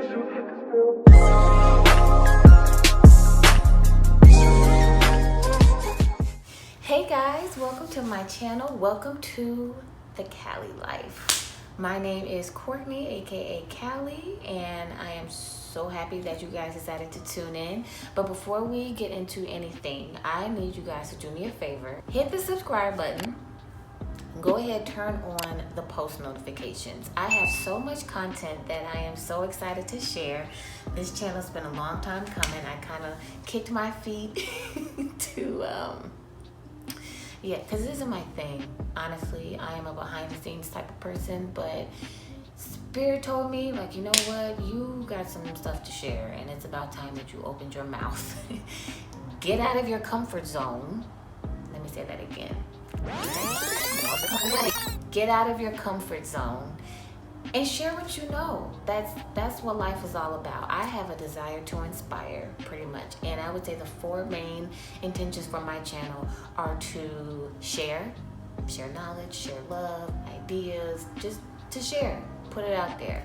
Hey guys, welcome to my channel. Welcome to the Calee Life. My name is Courtney, aka Calee, and I am so happy that you guys decided to tune in. But before we get into anything, I need you guys to do me a favor. Hit the subscribe button. Go ahead, turn on the post notifications. I have so much content that I am so excited to share. This channel's been a long time coming. I kind of kicked my feet to yeah, because this isn't my thing. Honestly, I am a behind the scenes type of person, but Spirit told me, like, you know what? You got some stuff to share, and it's about time that you opened your mouth. Get out of your comfort zone. Let me say that again. Get out of your comfort zone and share what you know. That's what life is all about. I have a desire to inspire, pretty much. And I would say the four main intentions for my channel are to share knowledge, share love, ideas, just to share, put it out there.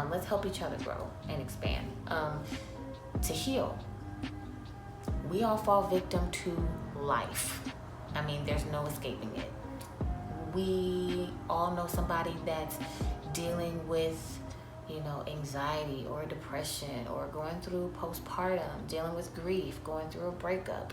Let's help each other grow and expand. To heal. We all fall victim to life. I mean, there's no escaping it. We all know somebody that's dealing with, anxiety or depression, or going through postpartum, dealing with grief, going through a breakup,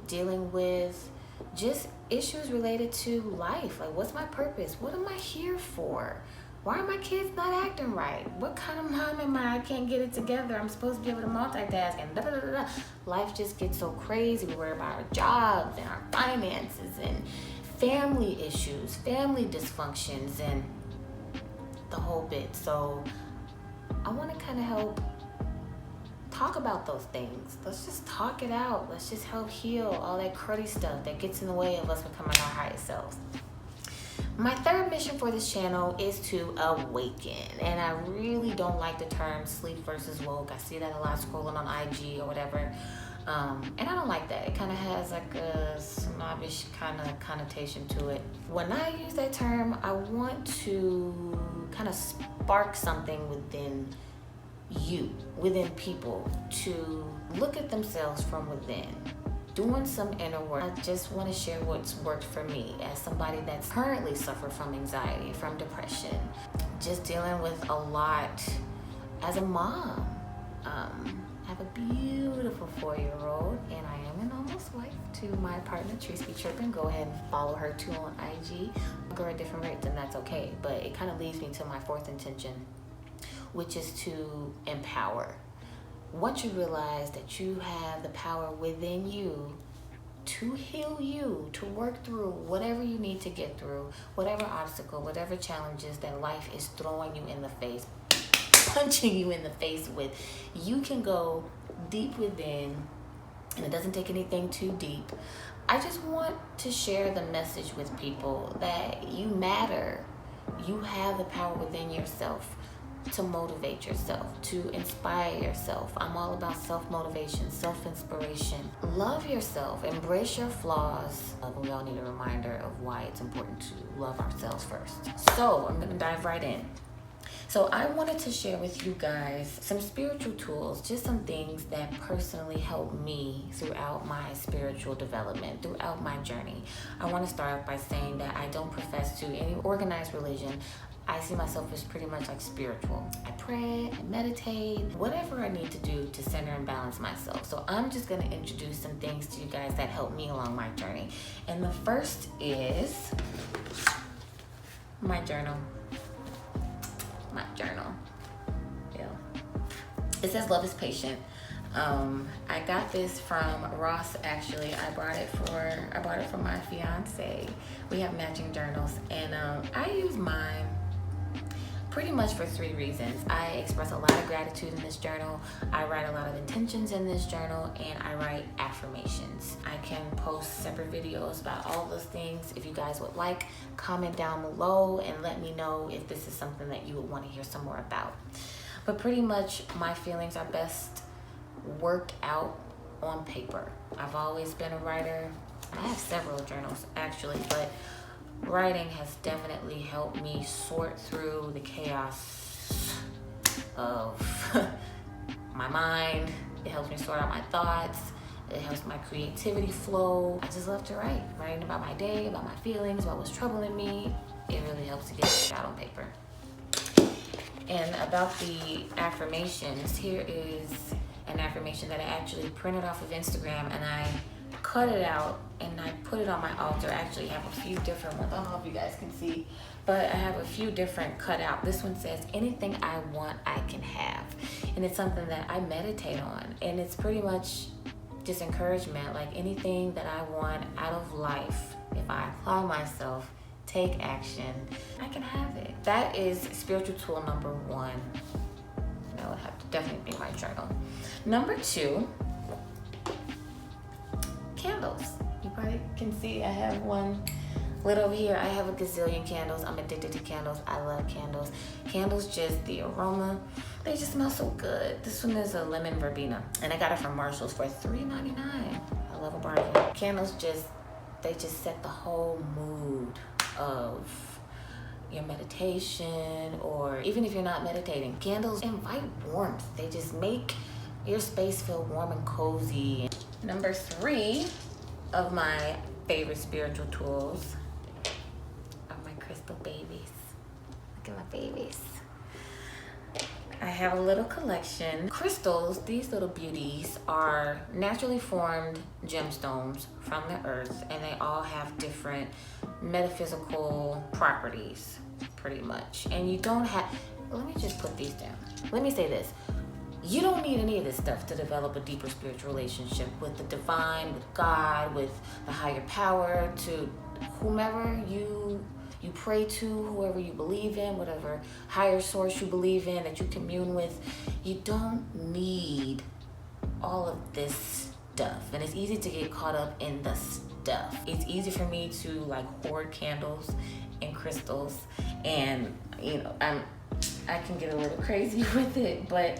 dealing with just issues related to life. Like, what's my purpose? What am I here for? Why are my kids not acting right? What kind of mom am I? I can't get it together. I'm supposed to be able to multitask and da da da da. Life just gets so crazy. We worry about our jobs and our finances and family issues, family dysfunctions, and the whole bit. So I want to kind of help talk about those things. Let's just talk it out. Let's just help heal all that cruddy stuff that gets in the way of us becoming our highest selves. My third mission for this channel is to awaken. And I really don't like the term sleep versus woke. I see that a lot scrolling on IG or whatever. And I don't like that. It kind of has like a snobbish kind of connotation to it. When I use that term, I want to kind of spark something within within people, to look at themselves from within, doing some inner work. I just want to share what's worked for me as somebody that's currently suffered from anxiety, from depression, just dealing with a lot as a mom. I have a beautiful 4-year-old, and I am an almost wife to my partner, Trees Be Trippin'. Go ahead and follow her too on IG. Go at different rates, and that's okay. But it kind of leads me to my fourth intention, which is to empower. Once you realize that you have the power within you to heal you, to work through whatever you need to get through, whatever obstacle, whatever challenges that life is throwing you in the face, punching you in the face with, you can go deep within, and it doesn't take anything too deep. I just want to share the message with people that you matter. You have the power within yourself to motivate yourself, to inspire yourself. I'm all about self-motivation, self-inspiration. Love yourself, embrace your flaws. We all need a reminder of why it's important to love ourselves first. So I'm gonna dive right in. So I wanted to share with you guys some spiritual tools, just some things that personally helped me throughout my spiritual development, throughout my journey. I want to start off by saying that I don't profess to any organized religion. I see myself as pretty much like spiritual. I pray, I meditate, whatever I need to do to center and balance myself. So I'm just gonna introduce some things to you guys that helped me along my journey. And the first is my journal. Yeah. It says love is patient. I got this from Ross, actually. I bought it for my fiance. We have matching journals, and I use mine pretty much for 3 reasons. I express a lot of gratitude in this journal. I write a lot of intentions in this journal, and I write affirmations. I can post separate videos about all those things. If you guys would like, comment down below and let me know if this is something that you would want to hear some more about. But pretty much my feelings are best worked out on paper. I've always been a writer. I have several journals actually, but writing has definitely helped me sort through the chaos of my mind. It helps me sort out my thoughts. It helps my creativity flow. I just love to write. Writing about my day, about my feelings, about what's troubling me. It really helps to get it out on paper. And about the affirmations, here is an affirmation that I actually printed off of Instagram, and I cut it out and I put it on my altar. I actually have a few different ones. I don't know if you guys can see, but I have a few different cut out. This one says, anything I want, I can have. And it's something that I meditate on. And it's pretty much just encouragement, like anything that I want out of life, if I apply myself, take action, I can have it. That is spiritual tool number 1. That would have to definitely be my journal. Number 2, candles. You probably can see I have one lit over here. I have a gazillion candles. I'm addicted to candles. I love candles. Candles, just the aroma, they just smell so good. This one is a lemon verbena, and I got it from Marshall's for $3.99. I love a bargain. Candles they just set the whole mood of your meditation, or even if you're not meditating. Candles invite warmth. They just make your space feel warm and cozy. Number 3 of my favorite spiritual tools are my crystal babies. Look at my babies. I have a little collection. Crystals, these little beauties, are naturally formed gemstones from the earth, and they all have different metaphysical properties, pretty much. And you don't have, let me just put these down. Let me say this. You don't need any of this stuff to develop a deeper spiritual relationship with the divine, with God, with the higher power, to whomever you pray to, whoever you believe in, whatever higher source you believe in, that you commune with. You don't need all of this stuff. And it's easy to get caught up in the stuff. It's easy for me to like hoard candles and crystals, and I can get a little crazy with it, but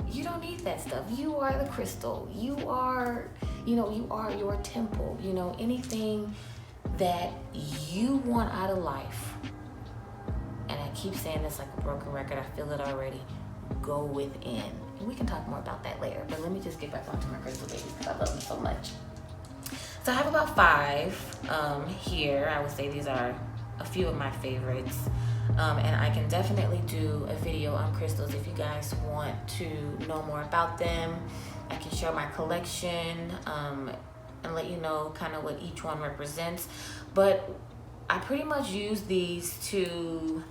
you don't need that stuff. You are the crystal. You are your temple. Anything that you want out of life, and I keep saying this like a broken record, I feel it already, go within. And we can talk more about that later, but let me just get back onto my crystal babies because I love them so much. So I have about 5 here. I would say these are a few of my favorites. And I can definitely do a video on crystals if you guys want to know more about them. I can share my collection and let you know kind of what each one represents. But I pretty much use these to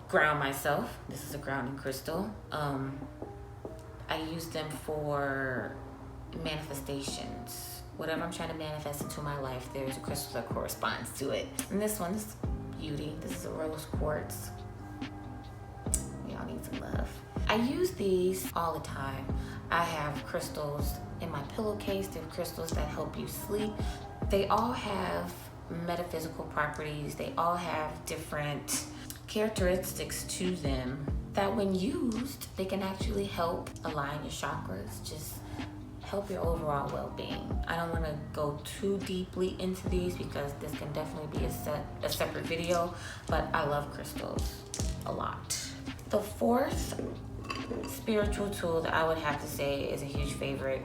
ground myself. This is a grounding crystal. I use them for manifestations. Whatever I'm trying to manifest into my life, there's a crystal that corresponds to it. And this one's beauty. This is a rose quartz. Y'all need some love. I use these all the time. I have crystals in my pillowcase. They have crystals that help you sleep. They all have metaphysical properties. They all have different characteristics to them that when used, they can actually help align your chakras, just help your overall well-being. I don't want to go too deeply into these because this can definitely be a separate video, but I love crystals a lot. The 4th spiritual tool that I would have to say is a huge favorite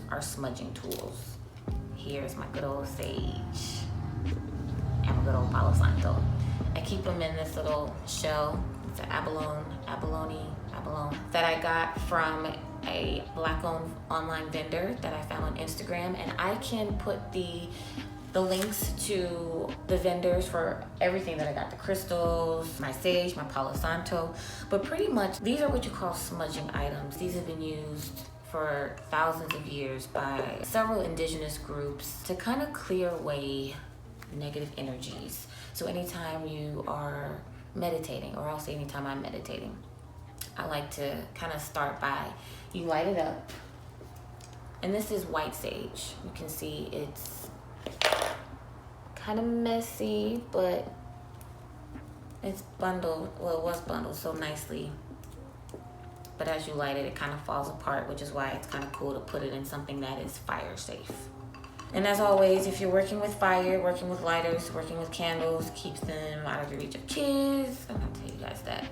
are smudging tools. Here's my good old sage and my good old Palo Santo. I keep them in this little shell. It's an abalone that I got from a Black-owned online vendor that I found on Instagram, and I can put the links to the vendors for everything that I got, the crystals, my sage, my Palo Santo. But pretty much these are what you call smudging items. These have been used for thousands of years by several indigenous groups to kind of clear away negative energies. So anytime you are meditating, or I'll say anytime I'm meditating, I like to kind of start by, you light it up, and this is white sage. You can see it's kind of messy, but it's bundled, well, it was bundled so nicely, but as you light it, it kind of falls apart, which is why it's kind of cool to put it in something that is fire safe. And as always, if you're working with fire, working with lighters, working with candles, keep them out of the reach of kids. I'm gonna tell you guys that.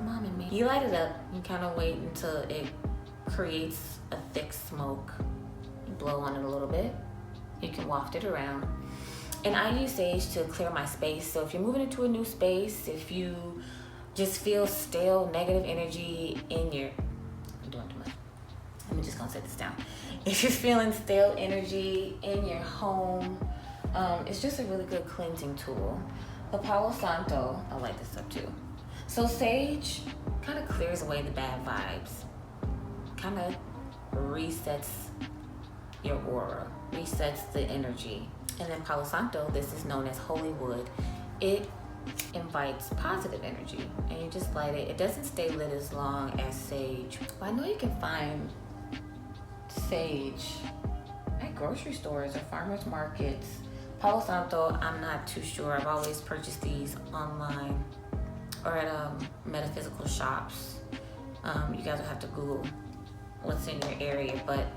mom in me. You light it up. You kind of wait until it creates a thick smoke. You blow on it a little bit. You can waft it around. And I use sage to clear my space. So if you're moving into a new space, if you just feel stale, negative energy in your... I'm doing too much. I'm just gonna set this down. If you're feeling stale energy in your home, it's just a really good cleansing tool. The Palo Santo, I light this up too. So sage kind of clears away the bad vibes, kind of resets your aura, resets the energy. And then Palo Santo, this is known as holy wood. It invites positive energy, and you just light it. It doesn't stay lit as long as sage. But I know you can find sage at grocery stores or farmers markets. Palo Santo, I'm not too sure. I've always purchased these online or at metaphysical shops. You guys will have to Google what's in your area, but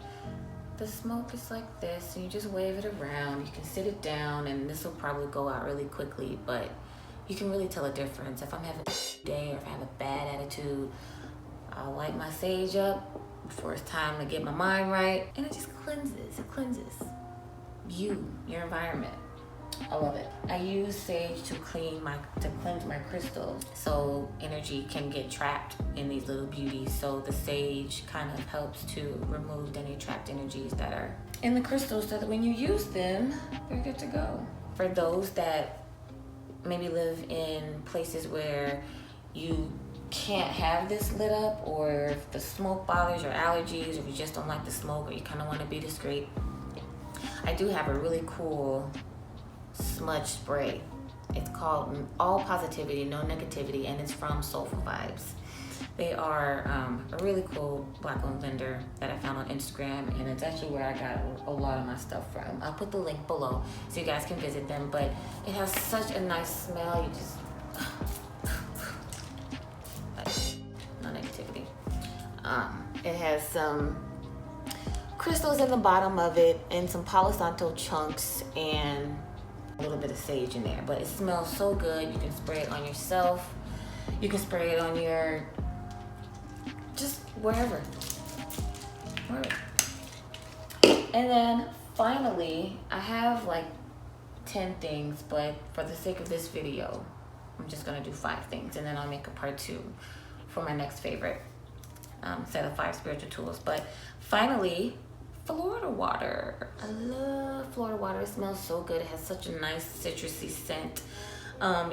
the smoke is like this, and you just wave it around. You can sit it down, and this will probably go out really quickly, but you can really tell a difference. If I'm having a day or if I have a bad attitude, I'll light my sage up before it's time to get my mind right, and it just cleanses. It cleanses your environment. I love it. I use sage to cleanse my crystals, so energy can get trapped in these little beauties. So the sage kind of helps to remove any trapped energies that are in the crystals, so that when you use them, they're good to go. For those that maybe live in places where you can't have this lit up, or if the smoke bothers your allergies, or if you just don't like the smoke, or you kind of want to be discreet, I do have a really cool smudge spray. It's called All Positivity, No Negativity, and it's from Soulful Vibes. They are a really cool black-owned vendor that I found on Instagram, and it's actually where I got a lot of my stuff from. I'll put the link below so you guys can visit them, but it has such a nice smell. You just... no negativity. It has some crystals in the bottom of it, and some Palo Santo chunks, and a little bit of sage in there, but it smells so good. You can spray it on yourself. You can spray it on your, just wherever. And then finally, I have like 10 things, but for the sake of this video, I'm just gonna do 5 things, and then I'll make a part 2 for my next favorite set of 5 spiritual tools. But finally, Florida water. I love Florida water. It smells so good. It has such a nice citrusy scent.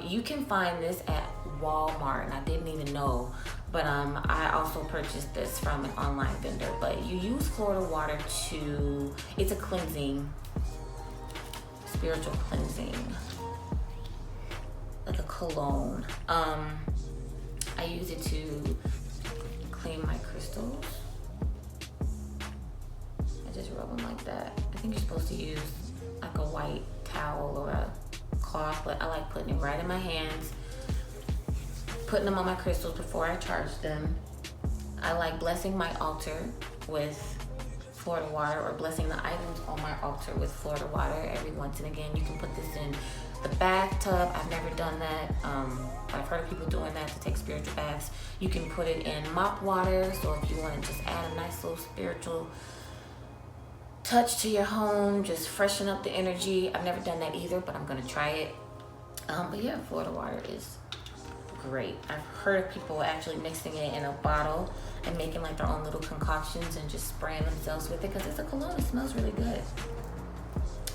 You can find this at Walmart, and I didn't even know, but I also purchased this from an online vendor. But you use Florida water to, it's a cleansing, spiritual cleansing, like a cologne. I use it to clean my crystals. Just rub them like that. I think you're supposed to use like a white towel or a cloth, but I like putting it right in my hands, putting them on my crystals before I charge them. I like blessing my altar with Florida water, or blessing the items on my altar with Florida water every once and again. You can put this in the bathtub. I've never done that. I've heard of people doing that to take spiritual baths. You can put it in mop water, so if you want to just add a nice little spiritual touch to your home, just freshen up the energy. I've never done that either, but I'm gonna try it. But yeah, Florida water is great. I've heard of people actually mixing it in a bottle and making like their own little concoctions and just spraying themselves with it, because it's a cologne. It smells really good. It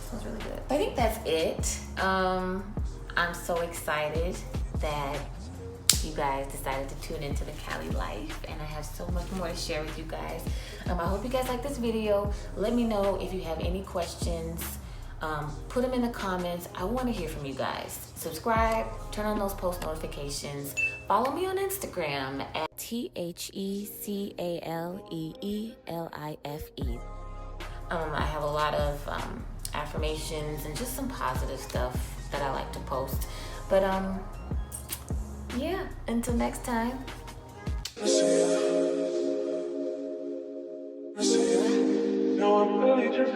smells really good. I think that's it. I'm so excited that you guys decided to tune into the Calee Life, and I have so much more to share with you guys. I hope you guys like this video. Let me know if you have any questions. Put them in the comments. I want to hear from you guys. Subscribe, turn on those post notifications. Follow me on Instagram at TheCaleeLife. I have a lot of affirmations and just some positive stuff that I like to post. But yeah, until next time. No, I'm really just